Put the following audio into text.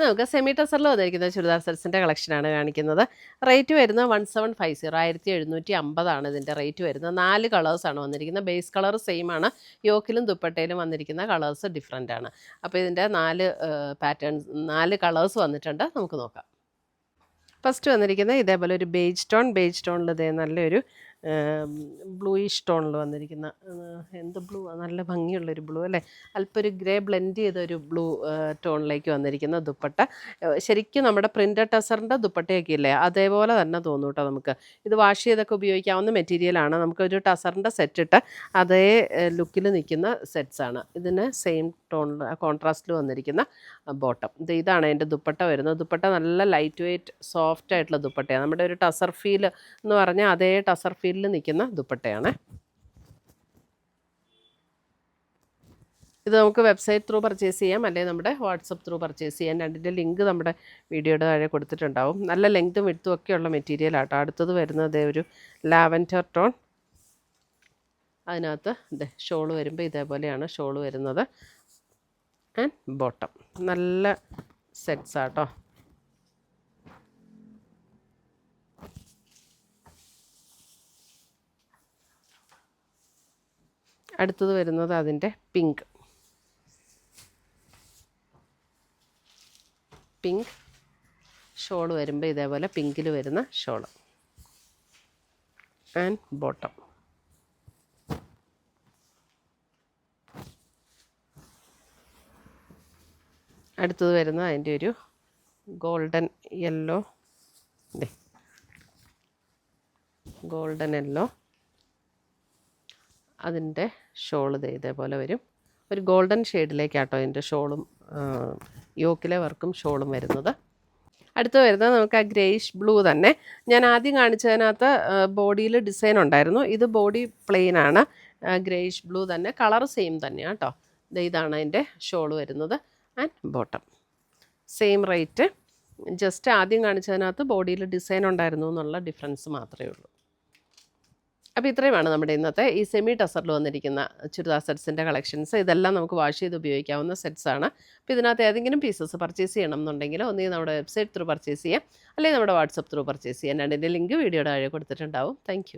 നമുക്ക് സെമി ടസറിൽ വന്നിരിക്കുന്ന ചുരിദാർ സെറ്റ്സിൻ്റെ കളക്ഷനാണ് കാണിക്കുന്നത്. റേറ്റ് വരുന്നത് 1750, 1750 ഇതിൻ്റെ റേറ്റ് വരുന്നത്. 4 കളേഴ്സാണ് വന്നിരിക്കുന്നത്. ബേസ് കളർ സെയിം ആണ്. യോക്കിലും ദുപ്പട്ടയിലും വന്നിരിക്കുന്ന കളേഴ്സ് ഡിഫറെൻ്റ് ആണ്. അപ്പോൾ ഇതിൻ്റെ 4 പാറ്റേൺസ് 4 കളേഴ്സ് വന്നിട്ടുണ്ട്. നമുക്ക് നോക്കാം. ഫസ്റ്റ് വന്നിരിക്കുന്നത് ഇതേപോലെ ഒരു ബേജ് ടോണിൽ ഇതേ നല്ലൊരു ബ്ലൂയിഷ് ടോണിൽ വന്നിരിക്കുന്ന എന്ത് ബ്ലൂ നല്ല ഭംഗിയുള്ളൊരു ബ്ലൂ അല്ലേ, അല്പം ഒരു ഗ്രേ ബ്ലെൻഡ് ചെയ്തൊരു ബ്ലൂ ടോണിലേക്ക് വന്നിരിക്കുന്ന ദുപ്പട്ട. ശരിക്കും നമ്മുടെ പ്രിൻ്റഡ് ടസറിൻ്റെ ദുപ്പട്ടയൊക്കെ ഇല്ലേ അതേപോലെ തന്നെ തോന്നും കേട്ടോ. നമുക്ക് ഇത് വാഷ് ചെയ്തൊക്കെ ഉപയോഗിക്കാവുന്ന മെറ്റീരിയലാണ്. നമുക്കൊരു ടസറിൻ്റെ സെറ്റിട്ട് അതേ ലുക്കിൽ നിൽക്കുന്ന സെറ്റ്സാണ്. ഇതിന് സെയിം ടോണിൽ കോൺട്രാസ്റ്റിൽ വന്നിരിക്കുന്ന ബോട്ടം. ഇതാണ് അതിൻ്റെ ദുപ്പട്ട വരുന്നത്. ദുപ്പട്ട നല്ല ലൈറ്റ് വെയ്റ്റ് സോഫ്റ്റ് ആയിട്ടുള്ള ദുപ്പട്ടയാണ്. നമ്മുടെ ഒരു ടസർ ഫീൽ എന്ന് പറഞ്ഞാൽ അതേ ടസർ ഫീലിൽ നിൽക്കുന്ന ദുപ്പട്ടയാണ്. ഇത് നമുക്ക് വെബ്സൈറ്റ് ത്രൂ പർച്ചേസ് ചെയ്യാം, അല്ലെങ്കിൽ നമ്മുടെ വാട്സപ്പ് ത്രൂ പർച്ചേസ് ചെയ്യാം. രണ്ടിൻ്റെ ലിങ്ക് നമ്മുടെ വീഡിയോയുടെ താഴെ കൊടുത്തിട്ടുണ്ടാവും. നല്ല ലെങ്ത്തും വിഡ്ത്തും ഒക്കെയുള്ള മെറ്റീരിയൽ ആട്ടോ. അടുത്തത് വരുന്നത് ഒരു ലാവൻഡർ ടോൺ. അതിനകത്ത് ഷോള് വരുമ്പോൾ ഇതേപോലെയാണ് ഷോള് വരുന്നത്. ആൻഡ് ബോട്ടം നല്ല സെറ്റ്സ് ആട്ടോ. അടുത്തത് വരുന്നത് അതിൻ്റെ പിങ്ക് ഷോൾ വരുമ്പോൾ ഇതേപോലെ പിങ്കിൽ വരുന്ന ഷോള് ആൻഡ് ബോട്ടം. അടുത്തത് വരുന്നത് അതിൻ്റെ ഒരു ഗോൾഡൻ യെല്ലോ അതിൻ്റെ ഷോള് ഇതേപോലെ വരും. ഒരു ഗോൾഡൻ ഷെയ്ഡിലേക്കാട്ടോ അതിൻ്റെ ഷോളും യോക്കിലെ വർക്കും ഷോളും വരുന്നത്. അടുത്ത് വരുന്നത് നമുക്ക് ആ ഗ്രേയിഷ് ബ്ലൂ തന്നെ. ഞാൻ ആദ്യം കാണിച്ചതിനകത്ത് ബോഡിയിൽ ഡിസൈൻ ഉണ്ടായിരുന്നു. ഇത് ബോഡി പ്ലെയിൻ ആണ്. ഗ്രേയിഷ് ബ്ലൂ തന്നെ, കളർ സെയിം തന്നെയാണ് കേട്ടോ. ഇതാണ് അതിൻ്റെ ഷോള് വരുന്നത് and bottom. Same rate. Just ആദ്യം കാണിച്ചതിനകത്ത് ബോഡിയിൽ ഡിസൈൻ ഉണ്ടായിരുന്നു എന്നുള്ള ഡിഫറൻസ് മാത്രമേ ഉള്ളൂ. അപ്പോൾ ഇത്രയുമാണ് നമ്മുടെ ഇന്നത്തെ ഈ സെമി ടസറിൽ വന്നിരിക്കുന്ന ചുരിദാർ സെറ്റ്സിൻ്റെ കളക്ഷൻസ്. ഇതെല്ലാം നമുക്ക് വാഷ് ചെയ്ത് ഉപയോഗിക്കാവുന്ന സെറ്റ്സാണ്. അപ്പോൾ ഇതിനകത്ത് ഏതെങ്കിലും പീസസ് പർച്ചേസ് ചെയ്യണം എന്നുണ്ടെങ്കിൽ ഒന്നുകിൽ നമ്മുടെ വെബ്സൈറ്റ് ത്രൂ പർച്ചേസ് ചെയ്യാം, അല്ലെങ്കിൽ നമ്മുടെ വാട്സപ്പ് ത്രൂ പർച്ചേസ് ചെയ്യാം. രണ്ടിൻ്റെ ലിങ്ക് വീഡിയോയുടെ താഴെ കൊടുത്തിട്ടുണ്ടാവും. താങ്ക്